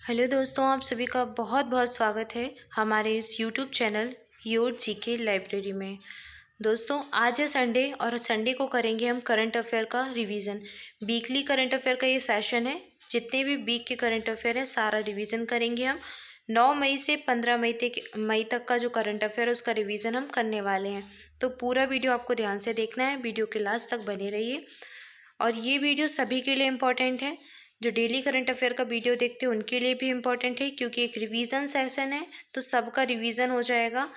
Hello दोस्तों, आप सभी का बहुत बहुत स्वागत है हमारे इस YouTube channel your GK library में। दोस्तों, आज है संडे और संडे को करेंगे हम करंट अफेयर का रिवीजन। वीकली करंट अफेयर का ये सेशन है। जितने भी वीक के करंट अफेयर है सारा रिवीजन करेंगे हम। 9 मई से 15 मई तक का जो करंट अफेयर है उसका रिवीजन हम करने वाले हैं। तो पूरा वीडियो आपको ध्यान से देखना है, वीडियो के लास्ट तक बने रहिए। और ये वीडियो सभी के लिए इम्पोर्टेंट है। जो डेली करंट अफेयर का वीडियो देखते हैं उनके लिए भी इम्पोर्टेंट है, क्योंकि एक रिवीजन सेशन है तो सबका रिवीजन हो जाएगा।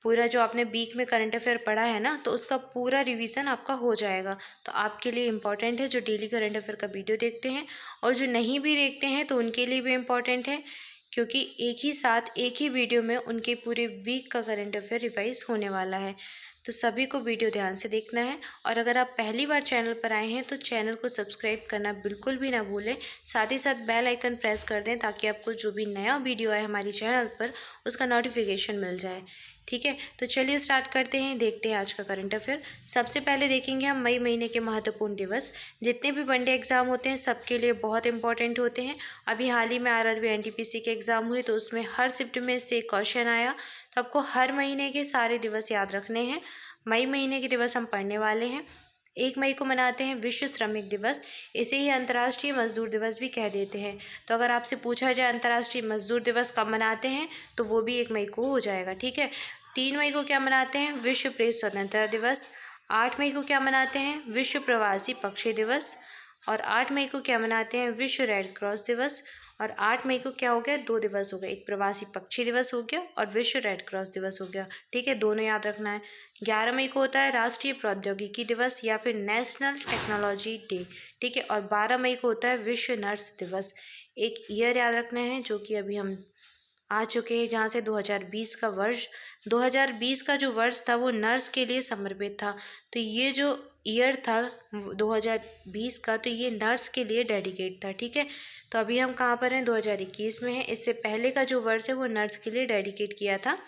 पूरा जो आपने वीक में करंट अफेयर पढ़ा है ना, तो उसका पूरा रिवीजन आपका हो जाएगा। तो आपके लिए इम्पोर्टेंट है जो डेली करंट अफेयर का वीडियो देखते हैं, और जो नहीं भी देखते हैं तो उनके लिए भी इम्पोर्टेंट है, क्योंकि एक ही साथ एक ही वीडियो में उनके पूरे वीक का करंट अफेयर रिवाइज होने वाला है। तो सभी को वीडियो ध्यान से देखना है। और अगर आप पहली बार चैनल पर आए हैं तो चैनल को सब्सक्राइब करना बिल्कुल भी ना भूलें। साथ ही साथ बेल आइकन प्रेस कर दें, ताकि आपको जो भी नया वीडियो आए हमारी चैनल पर उसका नोटिफिकेशन मिल जाए। ठीक है, तो चलिए स्टार्ट करते हैं, देखते हैं आज का करंट अफेयर। सबसे पहले देखेंगे हम मई महीने के महत्वपूर्ण दिवस। जितने भी वनडे एग्जाम होते हैं सबके लिए बहुत इंपॉर्टेंट होते हैं। अभी हाल ही में आरआरबी एनटीपीसी के एग्जाम हुए तो उसमें हर शिफ्ट में से क्वेश्चन आया। तो आपको हर महीने के सारे दिवस याद रखने हैं। मई महीने के दिवस हम पढ़ने वाले हैं। 1 मई को मनाते हैं विश्व श्रमिक दिवस। इसे ही अंतर्राष्ट्रीय मजदूर दिवस भी कह देते हैं। तो अगर आपसे पूछा जाए अंतर्राष्ट्रीय मजदूर दिवस कब मनाते हैं, तो वो भी 1 मई को हो जाएगा। ठीक है। 3 मई को क्या मनाते हैं? विश्व प्रेस स्वतंत्रता दिवस। 8 मई को क्या मनाते हैं? विश्व प्रवासी पक्षी दिवस। और 8 मई को क्या मनाते हैं? विश्व रेड क्रॉस दिवस। और 8 मई को क्या हो गया? 2 दिवस हो गए, एक प्रवासी पक्षी दिवस हो गया और विश्व रेड क्रॉस दिवस हो गया। ठीक है, दोनों याद रखना है। 11 मई को होता है राष्ट्रीय प्रौद्योगिकी दिवस या फिर नेशनल टेक्नोलॉजी डे। ठीक है, और 12 मई को होता है विश्व नर्स दिवस। एक ईयर याद रखना है जो कि अभी हम आ चुके हैं, जहाँ से 2020 का जो वर्ष था वो नर्स के लिए समर्पित था। तो ये जो ईयर था 2020 का, तो ये नर्स के लिए डेडिकेट था। ठीक है, तो अभी हम कहाँ पर हैं? 2021 में हैं। इससे पहले का जो वर्ष है वो नर्स के लिए डेडिकेट किया था।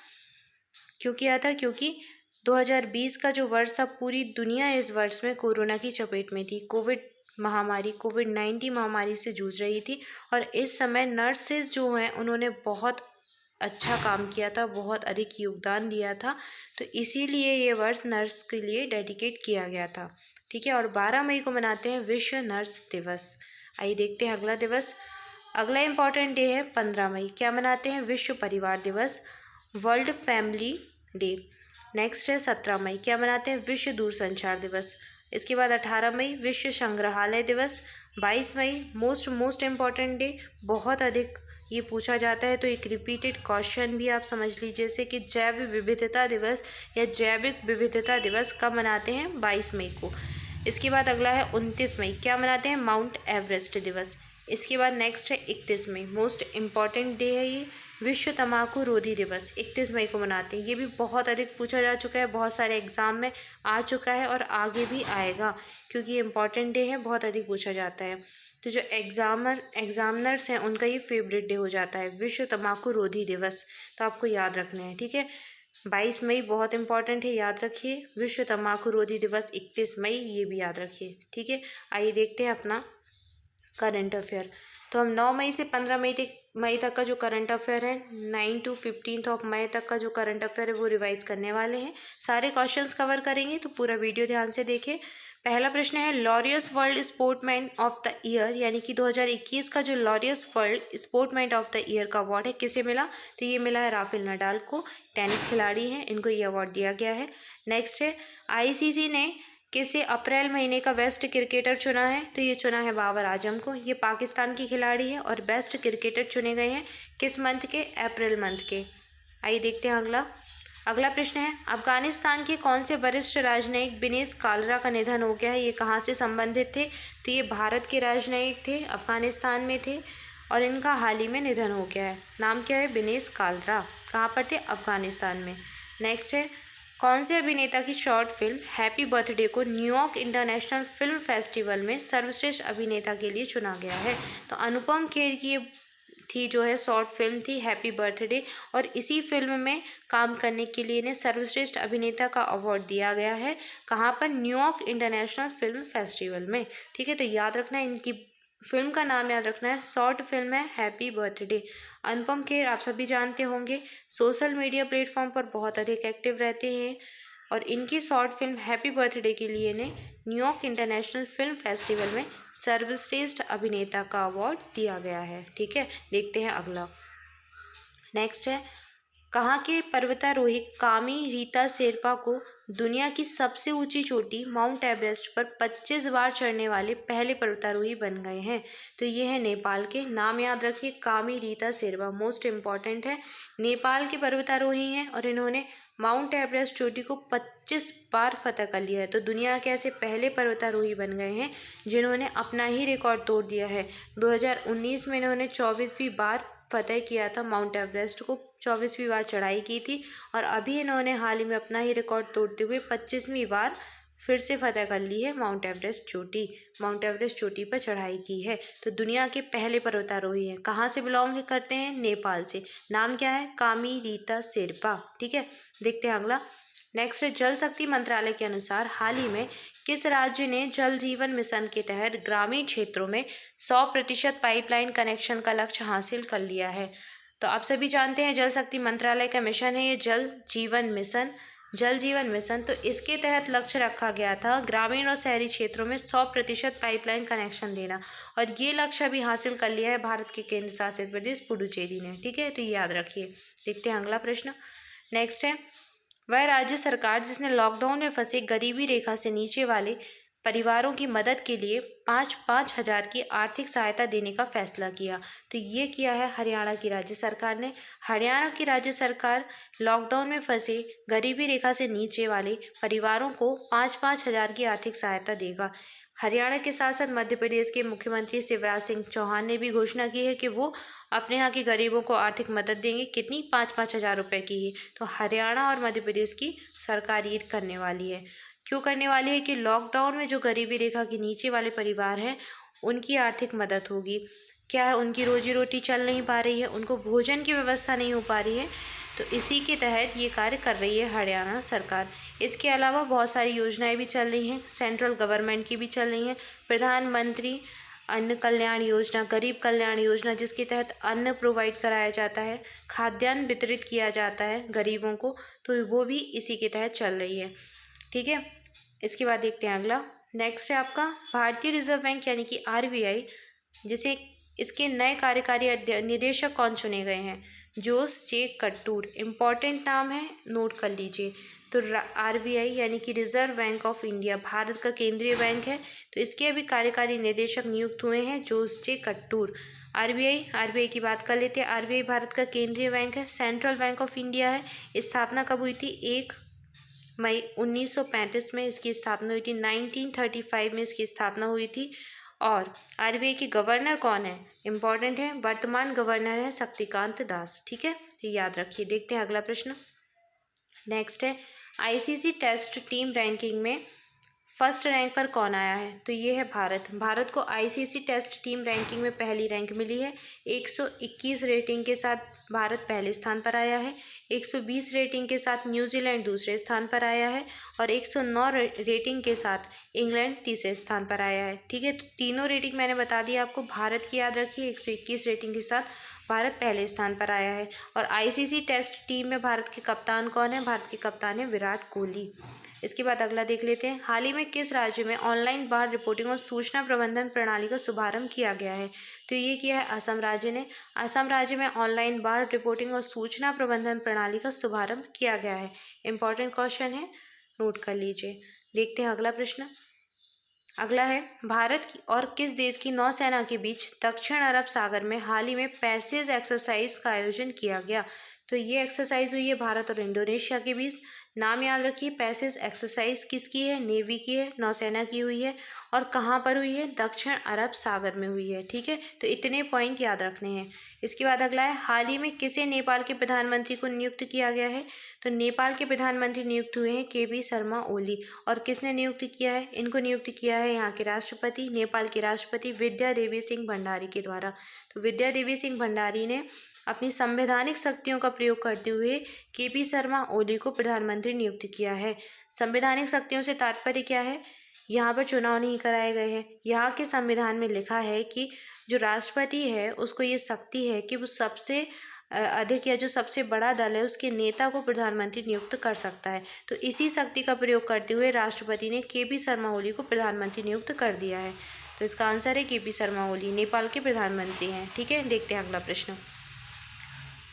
क्यों किया था? क्योंकि 2020 का जो वर्ष था, पूरी दुनिया इस वर्ष में कोरोना की चपेट में थी। कोविड-19 महामारी से जूझ रही थी। और इस समय नर्सेज जो हैं उन्होंने बहुत अच्छा काम किया था, बहुत अधिक योगदान दिया था। तो इसीलिए ये वर्ष नर्स के लिए डेडिकेट किया गया था। ठीक है, और 12 मई को मनाते हैं विश्व नर्स दिवस। आइए देखते हैं अगला दिवस। अगला इम्पॉर्टेंट डे है 15 मई। क्या मनाते हैं? विश्व परिवार दिवस, वर्ल्ड फैमिली डे। नेक्स्ट है 17 मई। क्या मनाते हैं? विश्व दूरसंचार दिवस। इसके बाद 18 मई विश्व संग्रहालय दिवस। 22 मई मोस्ट इम्पॉर्टेंट डे, बहुत अधिक ये पूछा जाता है, तो एक रिपीटेड क्वेश्चन भी आप समझ लीजिए, जैसे कि जैव विविधता दिवस या जैविक विविधता दिवस कब मनाते हैं? 22 मई को। इसके बाद अगला है 29 मई। क्या मनाते हैं? माउंट एवरेस्ट दिवस। इसके बाद नेक्स्ट है 31 मई, मोस्ट इम्पॉर्टेंट डे है ये, विश्व तंबाकू रोधी दिवस। 31 मई को मनाते हैं। ये भी बहुत अधिक पूछा जा चुका है, बहुत सारे एग्जाम में आ चुका है और आगे भी आएगा, क्योंकि ये इम्पॉर्टेंट डे है, बहुत अधिक पूछा जाता है। तो जो एग्जामिनर्स हैं उनका ये फेवरेट डे हो जाता है, विश्व तंबाकू रोधी दिवस। तो आपको याद रखना है। ठीक है, 22 मई बहुत इंपॉर्टेंट है, याद रखिए। विश्व तंबाकू रोधी दिवस 31 मई, ये भी याद रखिए। ठीक है, आइए देखते हैं अपना करंट अफेयर। तो हम 9 मई से 15 मई तक का जो करंट अफेयर है, 9 to 15 ऑफ मई तक का जो करंट अफेयर है वो रिवाइज करने वाले हैं। सारे क्वेश्चंस कवर करेंगे, तो पूरा वीडियो ध्यान से देखें। पहला प्रश्न है Laureus world sportsman of the year, यानी कि 2021 का जो Laureus world sportsman of the year का अवार्ड है किसे मिला? तो ये मिला है राफेल नडाल को। टेनिस खिलाड़ी हैं, इनको ये अवार्ड दिया गया है। नेक्स्ट है आईसीसी ने किसे अप्रैल महीने का बेस्ट क्रिकेटर चुना है? तो ये चुना है बाबर आजम को। ये पाकिस्तान की खिलाड़ी है और बेस्ट क्रिकेटर चुने गए हैं किस मंथ के? अप्रैल मंथ के। आइए देखते हैं अगला। अगला प्रश्न है अफगानिस्तान के कौन से वरिष्ठ राजनयिक बिनेश कालरा का निधन हो गया है? ये कहाँ से संबंधित थे? तो ये भारत के राजनयिक थे, अफगानिस्तान में थे और इनका हाल ही में निधन हो गया है। नाम क्या है? बिनेश कालरा। कहाँ पर थे? अफगानिस्तान में। नेक्स्ट है कौन से अभिनेता की शॉर्ट फिल्म हैप्पी बर्थडे को न्यूयॉर्क इंटरनेशनल फिल्म फेस्टिवल में सर्वश्रेष्ठ अभिनेता के लिए चुना गया है? तो अनुपम खेर की ये थी, जो है शॉर्ट फिल्म थी हैप्पी बर्थडे, और इसी फिल्म में काम करने के लिए इन्हें सर्वश्रेष्ठ अभिनेता का अवार्ड दिया गया है। कहाँ पर? न्यूयॉर्क इंटरनेशनल फिल्म फेस्टिवल में। ठीक है, तो याद रखना इनकी फिल्म का नाम याद रखना है, शॉर्ट फिल्म है हैप्पी बर्थडे। अनुपम खेर आप सभी जानते होंगे, सोशल मीडिया प्लेटफॉर्म पर बहुत अधिक एक्टिव रहते हैं और इनकी शॉर्ट फिल्म हैप्पी बर्थडे के लिए ने न्यूयॉर्क इंटरनेशनल फिल्म फेस्टिवल में सर्वश्रेष्ठ अभिनेता का अवार्ड दिया गया है। ठीक है, देखते हैं अगला। नेक्स्ट है, कहाँ के पर्वतारोही कामी रीता शेरपा को दुनिया की सबसे ऊंची चोटी माउंट एवरेस्ट पर 25 बार चढ़ने वाले पहले पर्वतारोही बन गए हैं? तो ये है नेपाल के। नाम याद रखिए, कामी रीता शेरपा, मोस्ट इम्पॉर्टेंट है। नेपाल के पर्वतारोही हैं और इन्होंने माउंट एवरेस्ट चोटी को 25 बार फतह कर लिया है। तो दुनिया के ऐसे पहले पर्वतारोही बन गए हैं जिन्होंने अपना ही रिकॉर्ड तोड़ दिया है। 2019 में इन्होंने 24वीं बार फतह किया था, माउंट एवरेस्ट को 24वीं बार चढ़ाई की थी और अभी इन्होंने हाल ही में अपना ही रिकॉर्ड तोड़ते हुए 25वीं बार फिर से फतह कर ली है माउंट एवरेस्ट चोटी पर चढ़ाई की है। तो दुनिया के पहले पर्वतारोही हैं। कहाँ से बिलोंग करते हैं? नेपाल से। नाम क्या है? कामी रीता शेरपा। ठीक है, देखते हैं अगला। नेक्स्ट है, जल शक्ति मंत्रालय के अनुसार हाल ही में किस राज्य ने जल जीवन मिशन के तहत ग्रामीण क्षेत्रों में 100% पाइपलाइन कनेक्शन का लक्ष्य हासिल कर लिया है? तो आप सभी जानते हैं जल शक्ति मंत्रालय का मिशन है ये जल जीवन मिशन। तो इसके तहत लक्ष्य रखा गया था ग्रामीण और शहरी क्षेत्रों में 100% पाइपलाइन कनेक्शन देना और ये लक्ष्य अभी हासिल कर लिया है भारत के केंद्र शासित प्रदेश पुडुचेरी ने। ठीक है, तो ये याद रखिए। देखते हैं अगला प्रश्न। नेक्स्ट है, वह राज्य सरकार जिसने लॉकडाउन में फंसे गरीबी रेखा से नीचे वाले परिवारों की मदद के लिए 5,000 की आर्थिक सहायता देने का फैसला किया? तो ये किया है हरियाणा की राज्य सरकार ने। हरियाणा की राज्य सरकार लॉकडाउन में फंसे गरीबी रेखा से नीचे वाले परिवारों को 5,000 की आर्थिक सहायता देगा। हरियाणा के साथ साथ मध्य प्रदेश के मुख्यमंत्री शिवराज सिंह चौहान ने भी घोषणा की है कि वो अपने यहाँ के गरीबों को आर्थिक मदद देंगे। कितनी? 5,000 रुपए की ही। तो हरियाणा और मध्य प्रदेश की सरकार ये करने वाली है। क्यों करने वाली है? कि लॉकडाउन में जो गरीबी रेखा के नीचे वाले परिवार हैं उनकी आर्थिक मदद होगी। क्या है? उनकी रोजी रोटी चल नहीं पा रही है, उनको भोजन की व्यवस्था नहीं हो पा रही है, तो इसी के तहत ये कार्य कर रही है हरियाणा सरकार। इसके अलावा बहुत सारी योजनाएं भी चल रही हैं, सेंट्रल गवर्नमेंट की भी चल रही हैं। प्रधानमंत्री अन्न कल्याण योजना, गरीब कल्याण योजना, जिसके तहत अन्न प्रोवाइड कराया जाता है, खाद्यान्न वितरित किया जाता है गरीबों को, तो वो भी इसी के तहत चल रही है। ठीक है, इसके बाद देखते हैं अगला। नेक्स्ट है आपका भारतीय रिजर्व बैंक यानी कि आरबीआई, जिसे इसके नए कार्यकारी निदेशक कौन चुने गए हैं? जोस जे कट्टूर। इम्पॉर्टेंट नाम है, नोट कर लीजिए। तो आरबीआई यानी कि reserve bank of India Bharat का केंद्रीय बैंक है, तो इसके अभी कार्यकारी निदेशक नियुक्त हुए हैं जोस जे कट्टूर। आरबीआई की बात कर लेते हैं। आरबीआई भारत का केंद्रीय बैंक है, सेंट्रल बैंक ऑफ इंडिया है। स्थापना कब हुई थी? 1 मई 1935 में इसकी स्थापना हुई थी। 1935 में इसकी स्थापना हुई थी। और आरबीआई के गवर्नर कौन है? इंपॉर्टेंट है, वर्तमान गवर्नर है शक्तिकांत दास। ठीक है, ये याद रखिए। देखते हैं अगला प्रश्न। नेक्स्ट है, आईसीसी टेस्ट टीम रैंकिंग में फर्स्ट रैंक पर कौन आया है? तो ये है भारत को आईसीसी टेस्ट टीम रैंकिंग में पहली रैंक मिली है। 121 रेटिंग के साथ भारत पहले स्थान पर आया है। 120 रेटिंग के साथ न्यूजीलैंड दूसरे स्थान पर आया है और 109 रेटिंग के साथ इंग्लैंड तीसरे स्थान पर आया है। ठीक है, तो तीनों रेटिंग मैंने बता दिया आपको। भारत की याद रखिए, 121 रेटिंग के साथ भारत पहले स्थान पर आया है। और आईसीसी टेस्ट टीम में भारत के कप्तान कौन है? भारत के कप्तान है विराट कोहली। इसके बाद अगला देख लेते हैं। हाल ही में किस राज्य में ऑनलाइन बाढ़ रिपोर्टिंग और सूचना प्रबंधन प्रणाली का शुभारंभ किया गया है? तो ये किया है असम राज्य ने। असम राज्य में ऑनलाइन बाढ़ रिपोर्टिंग और सूचना प्रबंधन प्रणाली का शुभारंभ किया गया है। इंपॉर्टेंट क्वेश्चन है, नोट कर लीजिए। देखते हैं अगला प्रश्न। अगला है, भारत की और किस देश की नौसेना के बीच दक्षिण अरब सागर में हाल ही में पैसेज एक्सरसाइज का आयोजन किया गया? तो ये एक्सरसाइज हुई है भारत और इंडोनेशिया के बीच। नाम याद रखिए, पैसेज एक्सरसाइज किसकी है? नेवी की है, नौसेना की हुई है। और कहाँ पर हुई है? दक्षिण अरब सागर में हुई है। ठीक है, तो इतने पॉइंट याद रखने हैं। इसके बाद अगला है, हाल ही में किसे नेपाल के प्रधानमंत्री को नियुक्त किया गया है? तो नेपाल के प्रधानमंत्री नियुक्त हुए हैं केपी शर्मा ओली। और किसने नियुक्त किया है? इनको नियुक्त किया है यहाँ के राष्ट्रपति, नेपाल के राष्ट्रपति विद्या देवी सिंह भंडारी के द्वारा। तो विद्या देवी सिंह भंडारी ने अपनी संवैधानिक शक्तियों का प्रयोग करते हुए केपी शर्मा ओली को प्रधानमंत्री नियुक्त किया है। संवैधानिक शक्तियों से तात्पर्य क्या है? यहाँ पर चुनाव नहीं कराए गए हैं। यहाँ के संविधान में लिखा है कि जो राष्ट्रपति है उसको ये शक्ति है कि वो सबसे अधिक या जो सबसे बड़ा दल है उसके नेता को प्रधानमंत्री नियुक्त कर सकता है। तो इसी शक्ति का प्रयोग करते हुए राष्ट्रपति ने केपी शर्मा ओली को प्रधानमंत्री नियुक्त कर दिया है। तो इसका आंसर है केपी शर्मा ओली, नेपाल के प्रधानमंत्री हैं। ठीक है, देखते हैं अगला प्रश्न।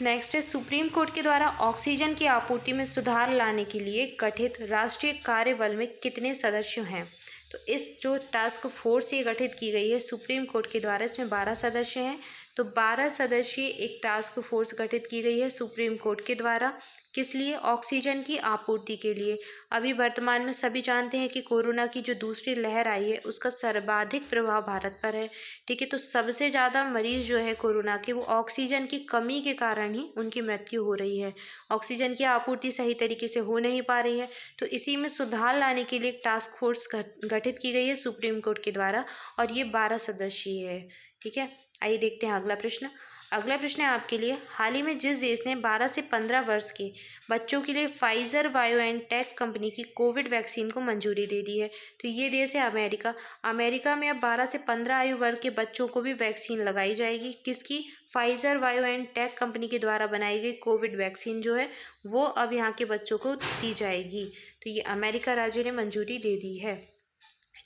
नेक्स्ट है, सुप्रीम कोर्ट के द्वारा ऑक्सीजन की आपूर्ति में सुधार लाने के लिए गठित राष्ट्रीय कार्यबल में कितने सदस्य हैं? तो इस जो टास्क फोर्स ये गठित की गई है सुप्रीम कोर्ट के द्वारा, इसमें 12 सदस्य हैं। तो 12 सदस्यीय एक टास्क फोर्स गठित की गई है सुप्रीम कोर्ट के द्वारा। किस लिए? ऑक्सीजन की आपूर्ति के लिए। अभी वर्तमान में सभी जानते हैं कि कोरोना की जो दूसरी लहर आई है उसका सर्वाधिक प्रभाव भारत पर है। ठीक है, तो सबसे ज़्यादा मरीज जो है कोरोना के, वो ऑक्सीजन की कमी के कारण ही उनकी मृत्यु हो रही है। ऑक्सीजन की आपूर्ति सही तरीके से हो नहीं पा रही है। तो इसी में सुधार लाने के लिए एक टास्क फोर्स गठित की गई है सुप्रीम कोर्ट के द्वारा, और ये 12 सदस्यीय है। ठीक है, आइए देखते हैं अगला प्रश्न। अगला प्रश्न है आपके लिए, हाल ही में जिस देश ने 12 से 15 वर्ष के बच्चों के लिए फाइजर बायोएनटेक कंपनी की कोविड वैक्सीन को मंजूरी दे दी है, तो ये देश है अमेरिका। अमेरिका में अब 12 से 15 आयु वर्ग के बच्चों को भी वैक्सीन लगाई जाएगी। किसकी? फाइजर बायोएनटेक कंपनी के द्वारा बनाई गई कोविड वैक्सीन जो है वो अब यहाँ के बच्चों को दी जाएगी। तो ये अमेरिका राज्य ने मंजूरी दे दी है।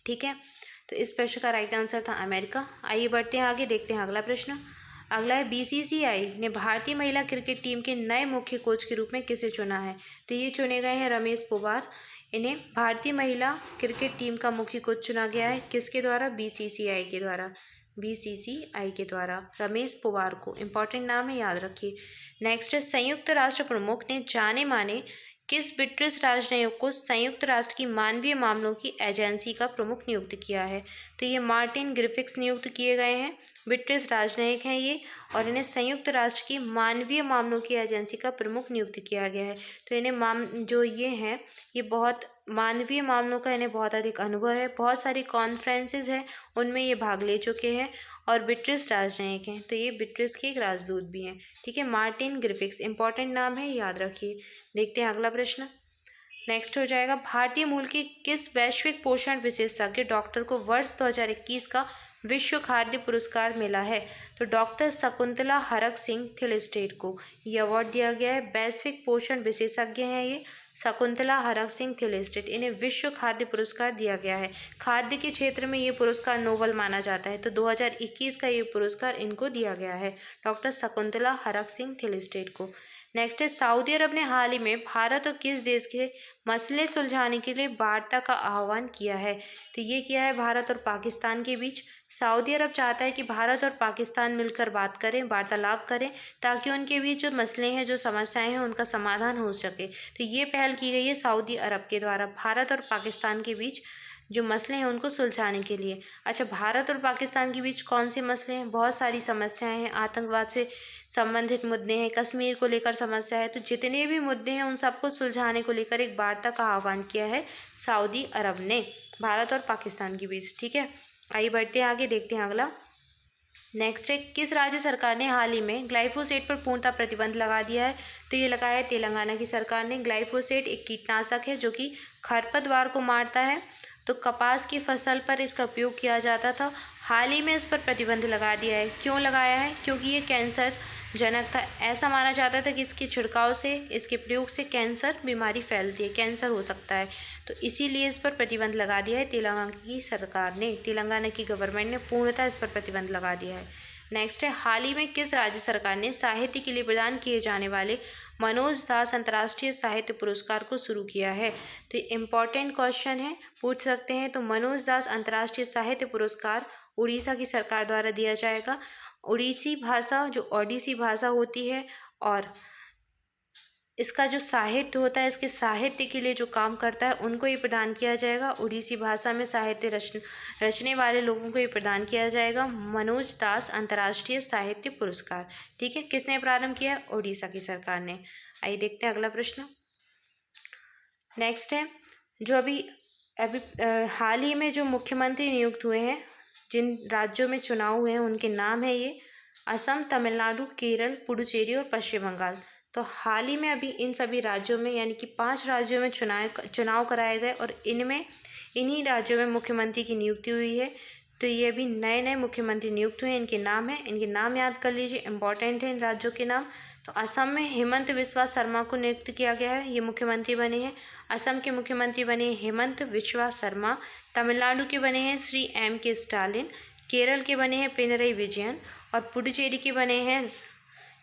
ठीक है, तो इस प्रश्न का राइट आंसर था अमेरिका। आइए बढ़ते हैं आगे, देखते हैं अगला प्रश्न। अगला है, बीसीसीआई ने भारतीय महिला क्रिकेट टीम के नए मुख्य कोच के रूप में किसे चुना है? तो ये चुने गए हैं रमेश पोवार। इन्हें भारतीय महिला क्रिकेट टीम का मुख्य कोच चुना गया है। किसके द्वारा? बीसीसीआई के द्वारा। बीसीसीआई के द्वारा रमेश पोवार को, इंपॉर्टेंट नाम है, याद रखिए। नेक्स्ट है, संयुक्त राष्ट्र प्रमुख ने जाने माने किस ब्रिटिश राजनयिक को संयुक्त राष्ट्र की मानवीय मामलों की एजेंसी का प्रमुख नियुक्त किया है? तो ये मार्टिन ग्रिफिथ्स नियुक्त किए गए हैं। ब्रिटिश राजनयिक हैं ये, और इन्हें संयुक्त राष्ट्र की मानवीय मामलों की एजेंसी का प्रमुख नियुक्त किया गया है। तो इन्हें जो ये हैं, ये बहुत मानवीय मामलों का इन्हें बहुत अधिक अनुभव है। बहुत सारी कॉन्फ्रेंसेज हैं उनमें ये भाग ले चुके हैं, और ब्रिटिश राजनयिक हैं। तो ये ब्रिटिश के एक राजदूत भी हैं। ठीक है, मार्टिन ग्रिफिथ्स, इंपॉर्टेंट नाम है, याद रखिए। देखते हैं अगला प्रश्न। नेक्स्ट हो जाएगा, भारतीय मूल के किस वैश्विक पोषण विशेषज्ञ डॉक्टर को वर्ष 2021 का विश्व खाद्य पुरस्कार मिला है? तो डॉक्टर शकुंतला हरक सिंह थिलिस्टेट को ये अवार्ड दिया गया है। वैश्विक पोषण विशेषज्ञ हैं ये शकुंतला हरक सिंह थिलिस्टेट, इन्हें विश्व खाद्य पुरस्कार दिया गया है। खाद्य के क्षेत्र में ये पुरस्कार नोबल माना जाता है, तो 2021 का ये पुरस्कार इनको दिया गया है, डॉक्टर शकुंतला हरक सिंह थिलिस्टेट को। नेक्स्ट है, सऊदी अरब ने हाल ही में भारत और किस देश के मसले सुलझाने के लिए वार्ता का आह्वान किया है? तो ये किया है भारत और पाकिस्तान के बीच। सऊदी अरब चाहता है कि भारत और पाकिस्तान मिलकर बात करें, वार्तालाप करें, ताकि उनके बीच जो मसले हैं, जो समस्याएं हैं, उनका समाधान हो सके। तो ये पहल की गई है सऊदी अरब के द्वारा भारत और पाकिस्तान के बीच जो मसले हैं उनको सुलझाने के लिए। अच्छा, भारत और पाकिस्तान के बीच कौन से मसले हैं? बहुत सारी समस्याएं हैं, आतंकवाद से संबंधित मुद्दे हैं, कश्मीर को लेकर समस्या है। तो जितने भी मुद्दे हैं उन सबको सुलझाने को लेकर एक वार्ता का आह्वान किया है सऊदी अरब ने भारत और पाकिस्तान के बीच। ठीक है, आइए बढ़ते हैं आगे, देखते हैं अगला। नेक्स्ट है, किस राज्य सरकार ने हाल ही में ग्लाइफोसेट पर पूर्णतः प्रतिबंध लगा दिया है? तो ये लगाया है तेलंगाना की सरकार ने। ग्लाइफोसेट एक कीटनाशक है जो कि खरपतवार को मारता है। तो कपास की फसल पर इसका उपयोग किया जाता था, हाल ही में इस पर प्रतिबंध लगा दिया है। क्यों लगाया है? क्योंकि ये कैंसर जनक था। ऐसा माना जाता था कि इसके छिड़काव से, इसके प्रयोग से कैंसर बीमारी फैलती है, कैंसर हो सकता है। तो इसीलिए इस पर प्रतिबंध लगा दिया है तेलंगाना की सरकार ने, तेलंगाना की गवर्नमेंट ने पूर्णतः इस पर प्रतिबंध लगा दिया है। नेक्स्ट है, हाल ही में किस राज्य सरकार ने साहित्य के लिए प्रदान किए जाने वाले मनोज दास अंतर्राष्ट्रीय साहित्य पुरस्कार को शुरू किया है? तो इम्पॉर्टेंट क्वेश्चन है, पूछ सकते हैं। तो मनोज दास अंतर्राष्ट्रीय साहित्य पुरस्कार उड़ीसा की सरकार द्वारा दिया जाएगा। उड़ीसी भाषा, जो ओडिसी भाषा होती है, और इसका जो साहित्य होता है, इसके साहित्य के लिए जो काम करता है, उनको ये प्रदान किया जाएगा। उड़ीसी भाषा में साहित्य रचने वाले लोगों को ये प्रदान किया जाएगा मनोज दास अंतर्राष्ट्रीय साहित्य पुरस्कार। ठीक है, किसने प्रारंभ किया? उड़ीसा की सरकार ने। आइए देखते हैं अगला प्रश्न। नेक्स्ट है, जो अभी हाल ही में जो मुख्यमंत्री नियुक्त हुए हैं, जिन राज्यों में चुनाव हुए हैं, उनके नाम है ये असम, तमिलनाडु, केरल, पुडुचेरी और पश्चिम बंगाल। तो हाल ही में अभी इन सभी राज्यों में, यानी कि 5 राज्यों में चुनाव कराए गए, और इनमें इन्हीं राज्यों में मुख्यमंत्री की नियुक्ति हुई है। तो ये अभी नए नए मुख्यमंत्री नियुक्त हुए हैं, इनके नाम हैं, इनके नाम याद कर लीजिए, इंपॉर्टेंट है इन राज्यों के नाम। तो असम में हेमंत बिस्वा शर्मा को नियुक्त किया गया है, ये मुख्यमंत्री बने हैं। असम के मुख्यमंत्री बने हैं हेमंत बिस्वा शर्मा। तमिलनाडु के बने हैं श्री M.K. स्टालिन। केरल के बने हैं पिनरई विजयन। और पुडुचेरी के बने हैं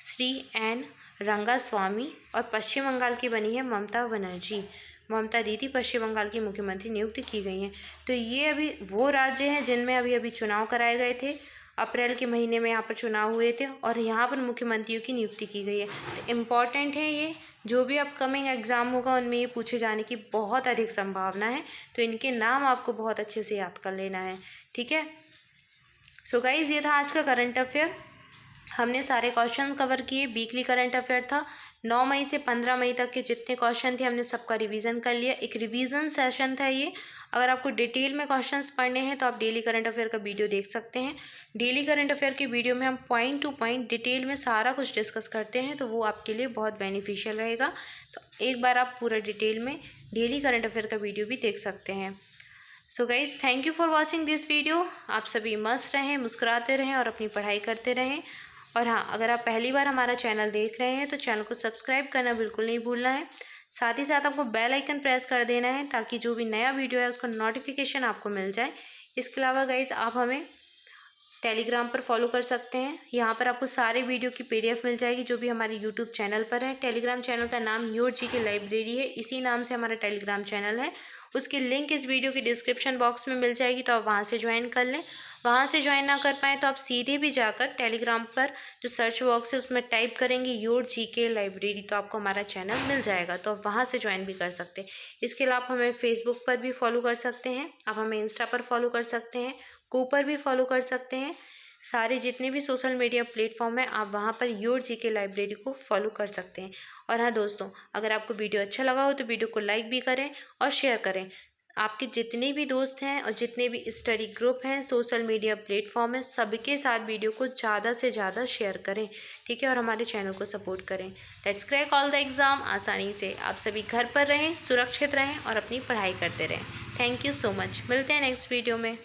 श्री N. रंगास्वामी। और पश्चिम बंगाल की बनी है ममता बनर्जी। ममता दीदी पश्चिम बंगाल की मुख्यमंत्री नियुक्त की गई हैं। तो ये अभी वो राज्य हैं जिनमें अभी अभी चुनाव कराए गए थे। अप्रैल के महीने में यहाँ पर चुनाव हुए थे और यहाँ पर मुख्यमंत्रियों की नियुक्ति की गई है। तो इम्पॉर्टेंट है ये, जो भी अपकमिंग एग्जाम होगा उनमें ये पूछे जाने की बहुत अधिक संभावना है। तो इनके नाम आपको बहुत अच्छे से याद कर लेना है, ठीक है। सो गाइज, ये था आज का करंट अफेयर। हमने सारे क्वेश्चन कवर किए। वीकली करंट अफेयर था। 9 मई से 15 मई तक के जितने क्वेश्चन थे हमने सबका रिवीजन कर लिया। एक रिवीजन सेशन था ये। अगर आपको डिटेल में क्वेश्चंस पढ़ने हैं तो आप डेली करंट अफेयर का वीडियो देख सकते हैं। डेली करंट अफेयर की वीडियो में हम पॉइंट टू पॉइंट डिटेल में सारा कुछ डिस्कस करते हैं, तो वो आपके लिए बहुत बेनिफिशियल रहेगा। तो एक बार आप पूरा डिटेल में डेली करंट अफेयर का वीडियो भी देख सकते हैं। So guys, thank you for watching this video. आप सभी मस्त रहें, मुस्कुराते रहें और अपनी पढ़ाई करते रहें। और हाँ, अगर आप पहली बार हमारा चैनल देख रहे हैं तो चैनल को सब्सक्राइब करना बिल्कुल नहीं भूलना है। साथ ही साथ आपको बेल आइकन प्रेस कर देना है ताकि जो भी नया वीडियो है उसका नोटिफिकेशन आपको मिल जाए। इसके अलावा गाइज, आप हमें टेलीग्राम पर फॉलो कर सकते हैं। यहाँ पर आपको सारे वीडियो की PDF मिल जाएगी जो भी हमारे यूट्यूब चैनल पर है। टेलीग्राम चैनल का नाम योर GK लाइब्रेरी है, इसी नाम से हमारा टेलीग्राम चैनल है। उसकी लिंक इस वीडियो के डिस्क्रिप्शन बॉक्स में मिल जाएगी, तो आप वहाँ से ज्वाइन कर लें। वहाँ से ज्वाइन ना कर पाएँ तो आप सीधे भी जाकर टेलीग्राम पर जो सर्च बॉक्स है उसमें टाइप करेंगे योर GK लाइब्रेरी, तो आपको हमारा चैनल मिल जाएगा, तो आप वहाँ से ज्वाइन भी कर सकते हैं। इसके अलावा आप हमें फेसबुक पर भी फॉलो कर सकते हैं, आप हमें इंस्टा पर फॉलो कर सकते हैं, को पर भी फॉलो कर सकते हैं। सारे जितने भी सोशल मीडिया प्लेटफॉर्म है आप वहाँ पर योर GK लाइब्रेरी को फॉलो कर सकते हैं। और हाँ दोस्तों, अगर आपको वीडियो अच्छा लगा हो तो वीडियो को लाइक भी करें और शेयर करें। आपके जितने भी दोस्त हैं और जितने भी स्टडी ग्रुप हैं, सोशल मीडिया प्लेटफॉर्म है, सबके साथ वीडियो को ज़्यादा से ज़्यादा शेयर करें, ठीक है। और हमारे चैनल को सपोर्ट करें। Let's crack all the exam आसानी से। आप सभी घर पर रहें, सुरक्षित रहें और अपनी पढ़ाई करते रहें। Thank you so much. मिलते हैं नेक्स्ट वीडियो में।